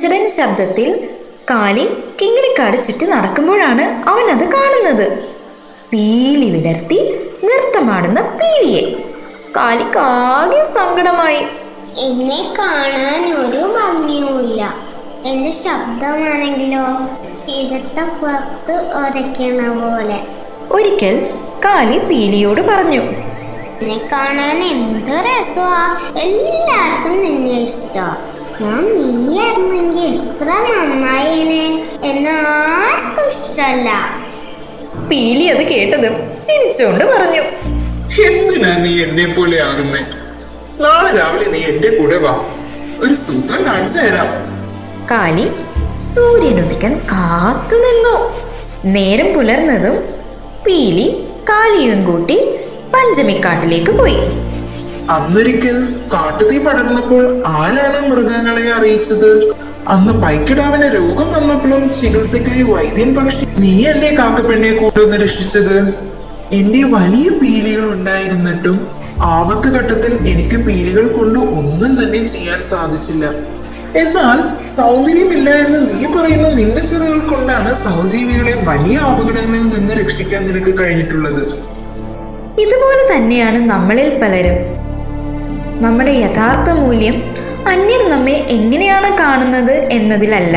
ഈശ്വരൻ ശബ്ദത്തിൽ കാലി കിങ്ങിണിക്കാട് ചുറ്റി നടക്കുമ്പോഴാണ് അവൻ അത് കാണുന്നത്. പീലി വിടർത്തി നൃത്തമാടുന്ന പീലിയെ. കാലിക്കാകെ സങ്കടമായി. എന്നെ കാണാൻ ഒരു ഭംഗിയുമില്ല. എന്റെ ശബ്ദമാണെങ്കിലോ ചിരട്ടപ്പുറത്ത് ഒരയ്ക്കണ പോലെ. ഒരിക്കൽ കാലി പീലിയോട് പറഞ്ഞു, എന്നെ കാണാൻ എന്ത് രസമാ, എല്ലാവർക്കും നിന്നെ ഇഷ്ടമാ. ഞാൻ നീയായിരുന്നെങ്കിൽ എത്ര നന്നായേനെ. എന്നെ ആർക്കും ഇഷ്ടമല്ല. പീലി അത് കേട്ടതും ചിരിച്ചുകൊണ്ട് പറഞ്ഞു, എന്തിനാ നീ എന്നെ പോലെ ആകുന്നേ? നാളെ രാവിലെ നീ എന്റെ കൂടെ വാ, ഒരു സൂത്രം കാണിച്ചു തരാം. കാലി സൂര്യനുദിക്കാൻ കാത്തു നിന്നു. നേരം പുലർന്നതും പീലി കാലിയും കൂട്ടി പഞ്ചമിക്കാട്ടിലേക്ക് പോയി. അന്നൊരിക്കൽ കാട്ടുതീ പടർന്നപ്പോൾ ആരാണ് മൃഗങ്ങളെ അറിയിച്ചത്? അന്ന് പൈക്കിടാവിന് രോഗം വന്നപ്പോഴും ചികിത്സയ്ക്കായി വൈദ്യൻ പക്ഷി നീയല്ലേ കാക്കപ്പെണ്ണെ കൊണ്ടുവന്ന് രക്ഷിച്ചത്? എന്റെ വലിയ പീലികൾ ഉണ്ടായിരുന്നിട്ടും ആപത്ത് ഘട്ടത്തിൽ എനിക്ക് പീലികൾ കൊണ്ട് ഒന്നും തന്നെ ചെയ്യാൻ സാധിച്ചില്ല. എന്നാൽ സൗന്ദര്യമില്ല എന്ന് നീ പറയുന്ന നിന്റെ ചിറകുകൾ കൊണ്ടാണ് സഹജീവികളെ വലിയ അപകടങ്ങളിൽ നിന്ന് രക്ഷിക്കാൻ നിനക്ക് കഴിഞ്ഞിട്ടുള്ളത്. ഇതുപോലെ തന്നെയാണ് നമ്മളിൽ പലരും. നമ്മുടെ യഥാർത്ഥ മൂല്യം അന്യർ നമ്മെ എങ്ങനെയാണ് കാണുന്നത് എന്നതിലല്ല,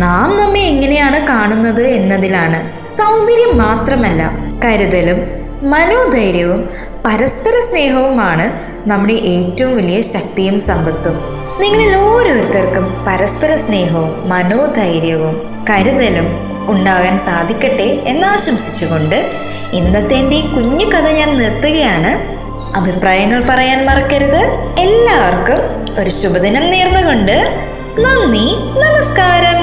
നാം നമ്മെ എങ്ങനെയാണ് കാണുന്നത് എന്നതിലാണ്. സൗന്ദര്യം മാത്രമല്ല, കരുതലും മനോധൈര്യവും പരസ്പര സ്നേഹവുമാണ് നമ്മുടെ ഏറ്റവും വലിയ ശക്തിയും സമ്പത്തും. നിങ്ങളിൽ ഓരോരുത്തർക്കും പരസ്പര സ്നേഹവും മനോധൈര്യവും കരുതലും ഉണ്ടാകാൻ സാധിക്കട്ടെ എന്നാശംസിച്ചുകൊണ്ട് ഇന്നത്തെ എൻ്റെ കുഞ്ഞു കഥ ഞാൻ നിർത്തുകയാണ്. അഭിപ്രായങ്ങൾ പറയാൻ മറക്കരുത്. എല്ലാവർക്കും ഒരു ശുഭദിനം നേർന്നുകൊണ്ട് നന്ദി, നമസ്കാരം.